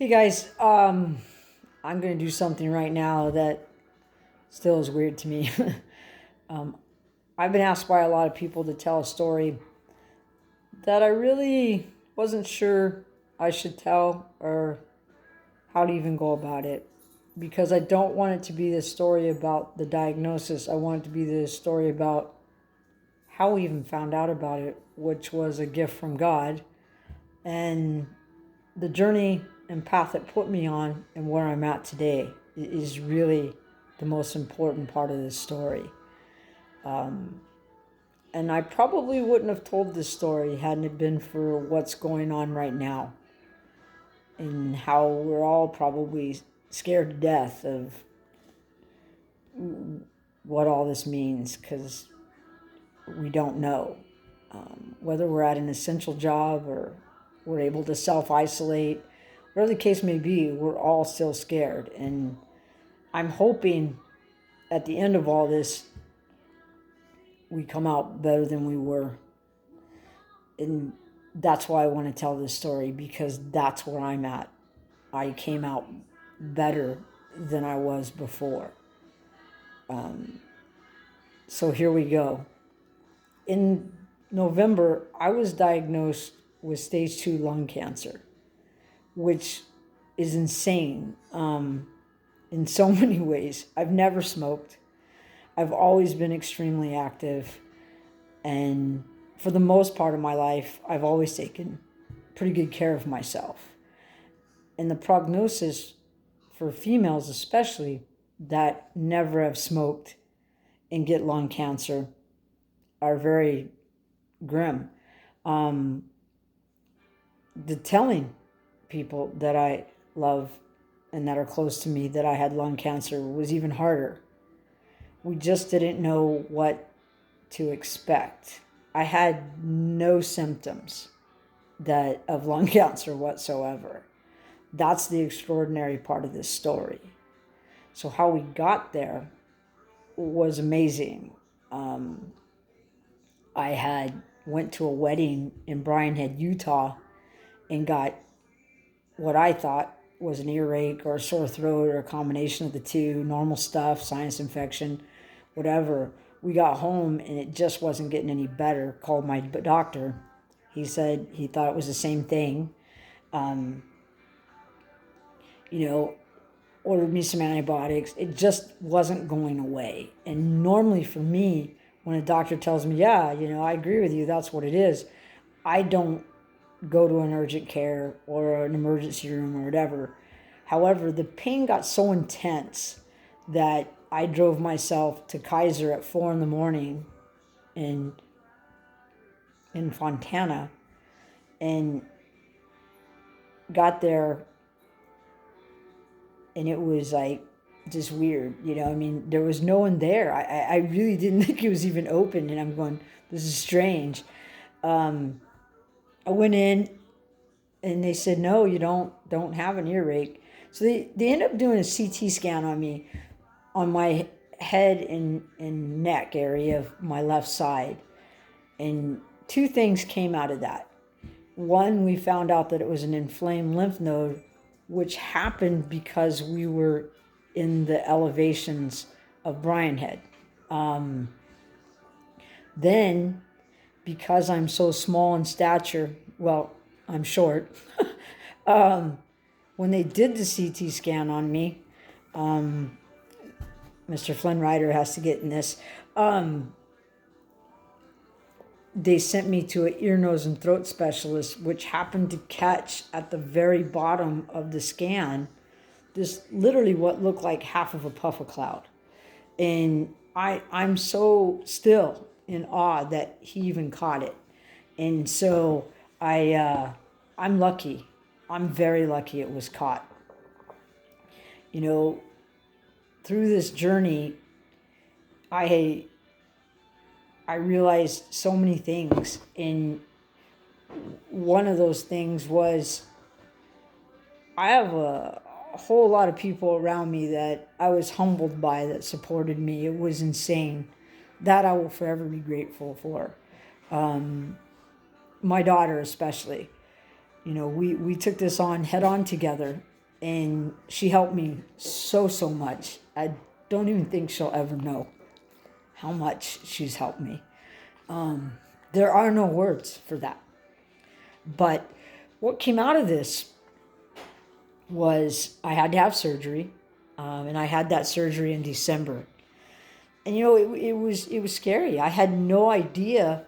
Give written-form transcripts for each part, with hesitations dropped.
Hey guys, I'm gonna do something right now that still is weird to me. um, I've been asked by a lot of people to tell a story that I really wasn't sure I should tell or how to even go about it because I don't want it to be the story about the diagnosis. I want it to be the story about how we even found out about it, which was a gift from God, and the journey and path it put me on and where I'm at today is really the most important part of this story. Um, and I probably wouldn't have told this story hadn't it been for what's going on right now and how we're all probably scared to death of what all this means because we don't know. Whether we're at an essential job or we're able to self isolate, whatever the case may be, we're all still scared. And I'm hoping at the end of all this, we come out better than we were. And that's why I want to tell this story because that's where I'm at. I came out better than I was before. So here we go. In November, I was diagnosed with stage 2 lung cancer, which is insane in so many ways. I've never smoked. I've always been extremely active. And for the most part of my life, I've always taken pretty good care of myself. And the prognosis for females, especially that never have smoked and get lung cancer, are very grim. The telling people that I love and that are close to me that I had lung cancer was even harder. We just didn't know what to expect. I had no symptoms that of lung cancer whatsoever. That's the extraordinary part of this story. So how we got there was amazing. I had went to a wedding in Bryan Head, Utah, and got what I thought was an earache or a sore throat or a combination of the two, normal stuff, sinus infection, whatever. We got home and it just wasn't getting any better. Called my doctor. He said he thought it was the same thing. Um, you know, ordered me some antibiotics. It just wasn't going away. And normally for me, when a doctor tells me, yeah, I agree with you, that's what it is, I don't go to an urgent care or an emergency room or whatever. However, the pain got so intense that I drove myself to Kaiser at 4 in the morning in Fontana and got there, and it was like just weird, I mean, there was no one there. I really didn't think it was even open, and I'm going, this is strange. I went in and they said, no, you don't have an earache. So they ended up doing a CT scan on me, on my head and neck area of my left side. And two things came out of that. One, we found out that it was an inflamed lymph node, which happened because we were in the elevations of Bryan Head. Then, because I'm so small in stature, well, I'm short, when they did the CT scan on me, Mr. Flynn Rider has to get in this, they sent me to an ear, nose, and throat specialist, which happened to catch at the very bottom of the scan this literally what looked like half of a puff of cloud. And I'm so still in awe that he even caught it. And so I'm lucky. I'm very lucky it was caught. Through this journey, I realized so many things. And one of those things was I have a whole lot of people around me that I was humbled by that supported me. It was insane. That I will forever be grateful for. My daughter especially. We took this on head on together. And she helped me so, so much. I don't even think she'll ever know how much she's helped me. There are no words for that. But what came out of this was I had to have surgery, and I had that surgery in December. And it was scary. I had no idea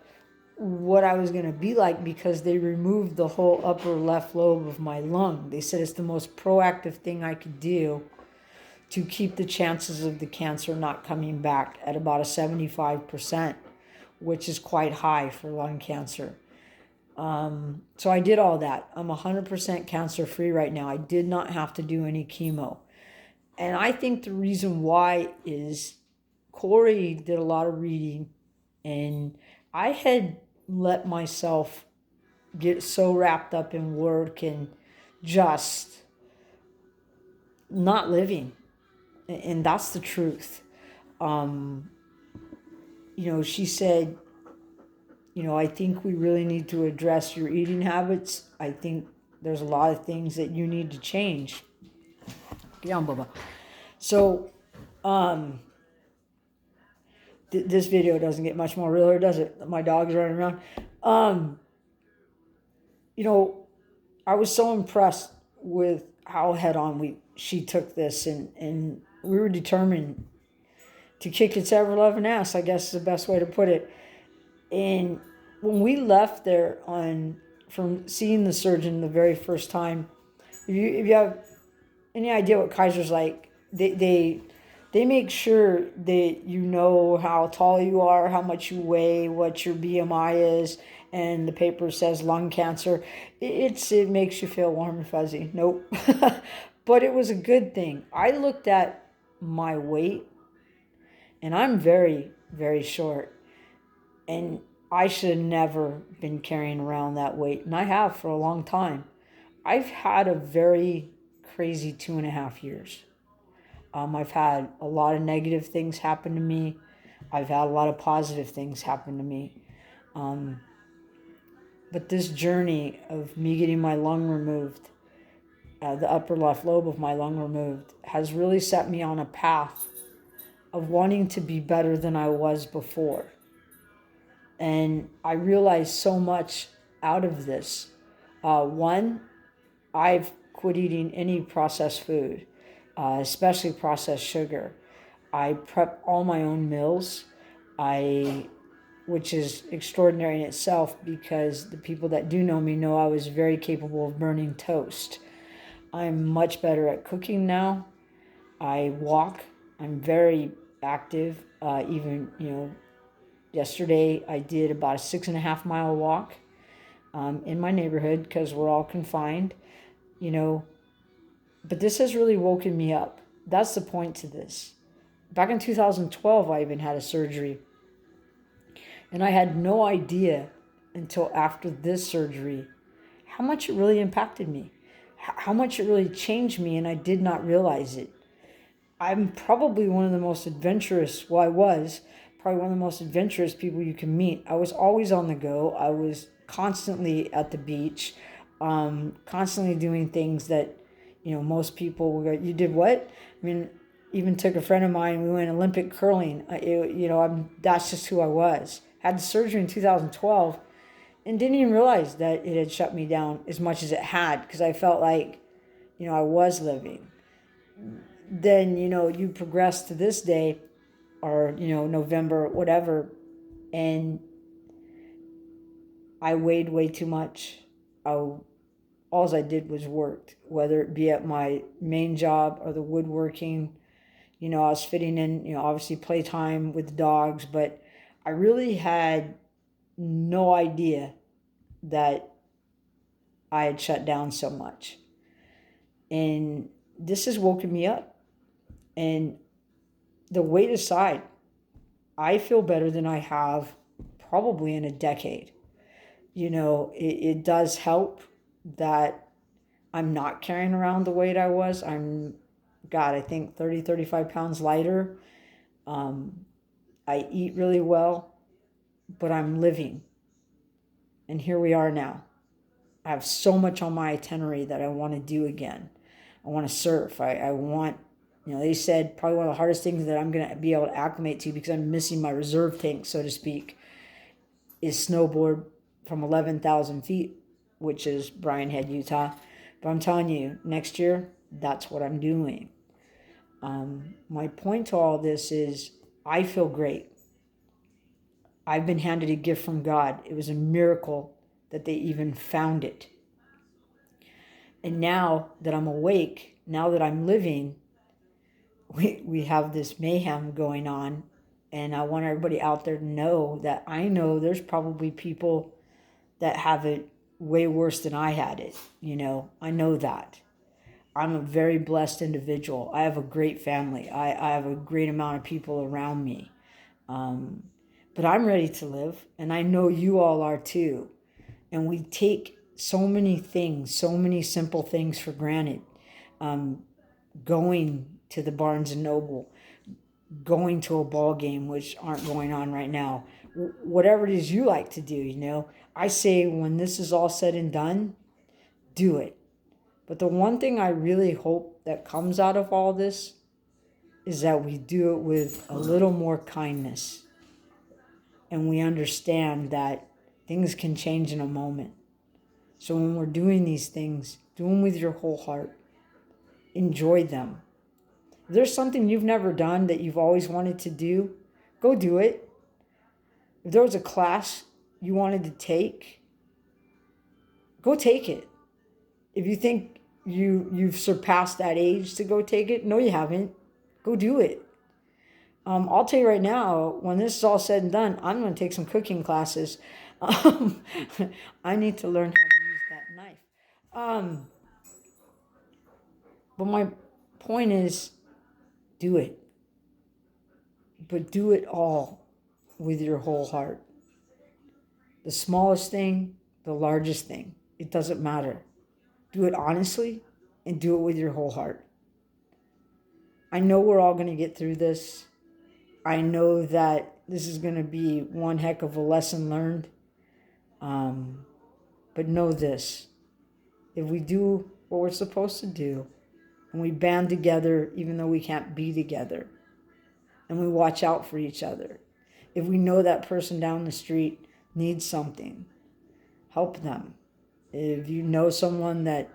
what I was going to be like because they removed the whole upper left lobe of my lung. They said it's the most proactive thing I could do to keep the chances of the cancer not coming back at about a 75%, which is quite high for lung cancer. So I did all that. I'm 100% cancer free right now. I did not have to do any chemo. And I think the reason why is Corey did a lot of reading, and I had let myself get so wrapped up in work and just not living. And that's the truth. She said, I think we really need to address your eating habits. I think there's a lot of things that you need to change. Get down, Bubba. So, this video doesn't get much more realer, does it? My dog's running around. I was so impressed with how head on she took this, and we were determined to kick its ever loving ass, I guess is the best way to put it. And when we left there from seeing the surgeon the very first time, if you have any idea what Kaiser's like, they make sure that you know how tall you are, how much you weigh, what your BMI is, and the paper says lung cancer. It makes you feel warm and fuzzy. Nope. But it was a good thing. I looked at my weight, and I'm very, very short. And I should have never been carrying around that weight. And I have for a long time. I've had a very crazy 2.5 years. I've had a lot of negative things happen to me. I've had a lot of positive things happen to me. But this journey of me getting my lung removed, the upper left lobe of my lung removed, has really set me on a path of wanting to be better than I was before. And I realized so much out of this. One, I've quit eating any processed food, especially processed sugar. I prep all my own meals, which is extraordinary in itself because the people that do know me know I was very capable of burning toast. I'm much better at cooking now. I walk. I'm very active. Yesterday I did about a 6.5 mile walk in my neighborhood because we're all confined, But this has really woken me up. That's the point to this. Back in 2012, I even had a surgery. And I had no idea until after this surgery how much it really impacted me, how much it really changed me, and I did not realize it. I'm probably one of the most adventurous, well, I was probably one of the most adventurous people you can meet. I was always on the go. I was constantly at the beach, constantly doing things that, most people would go, you did what? I mean, even took a friend of mine, we went Olympic curling. That's just who I was. Had the surgery in 2012 and didn't even realize that it had shut me down as much as it had because I felt like, I was living. Then, you progress to this day or, November, whatever, and I weighed way too much. All I did was worked, whether it be at my main job or the woodworking. I was fitting in, obviously playtime with the dogs, but I really had no idea that I had shut down so much. And this has woken me up. And the weight aside, I feel better than I have probably in a decade. It does help that I'm not carrying around the weight I was. I think 30, 35 pounds lighter. I eat really well, but I'm living. And here we are now. I have so much on my itinerary that I want to do again. I want to surf. I want, they said probably one of the hardest things that I'm going to be able to acclimate to, because I'm missing my reserve tank, so to speak, is snowboard from 11,000 feet, which is Brian Head, Utah. But I'm telling you, next year, that's what I'm doing. My point to all this is I feel great. I've been handed a gift from God. It was a miracle that they even found it. And now that I'm awake, now that I'm living, we have this mayhem going on. And I want everybody out there to know that I know there's probably people that have it way worse than I had it. I know that. I'm a very blessed individual. I have a great family. I have a great amount of people around me. But I'm ready to live, and I know you all are too. And we take so many things, so many simple things for granted. Going to the Barnes and Noble, going to a ball game, which aren't going on right now. Whatever it is you like to do, I say when this is all said and done, do it. But the one thing I really hope that comes out of all this is that we do it with a little more kindness. And we understand that things can change in a moment. So when we're doing these things, do them with your whole heart. Enjoy them. If there's something you've never done that you've always wanted to do, go do it. If there was a class you wanted to take, go take it. If you think you've surpassed that age to go take it, no, you haven't. Go do it. I'll tell you right now, when this is all said and done, I'm going to take some cooking classes. I need to learn how to use that knife. But my point is, do it. But do it all with your whole heart. The smallest thing, the largest thing, it doesn't matter. Do it honestly and do it with your whole heart. I know we're all going to get through this. I know that this is going to be one heck of a lesson learned. But know this. If we do what we're supposed to do, and we band together even though we can't be together, and we watch out for each other, if we know that person down the street needs something, help them. If you know someone that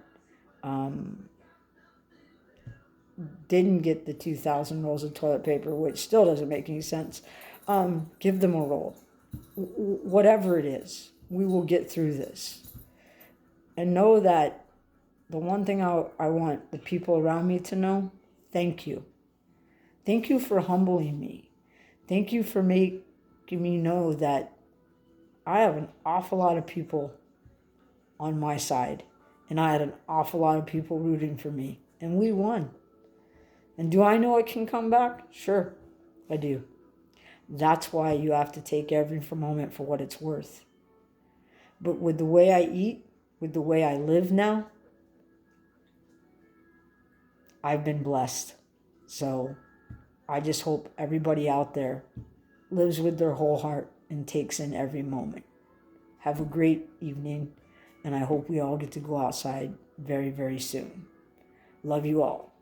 didn't get the 2,000 rolls of toilet paper, which still doesn't make any sense, give them a roll. Whatever it is, we will get through this. And know that the one thing I want the people around me to know, thank you. Thank you for humbling me. Thank you for making me know that I have an awful lot of people on my side. And I had an awful lot of people rooting for me. And we won. And do I know it can come back? Sure, I do. That's why you have to take every moment for what it's worth. But with the way I eat, with the way I live now, I've been blessed. So I just hope everybody out there lives with their whole heart and takes in every moment. Have a great evening, and I hope we all get to go outside very, very soon. Love you all.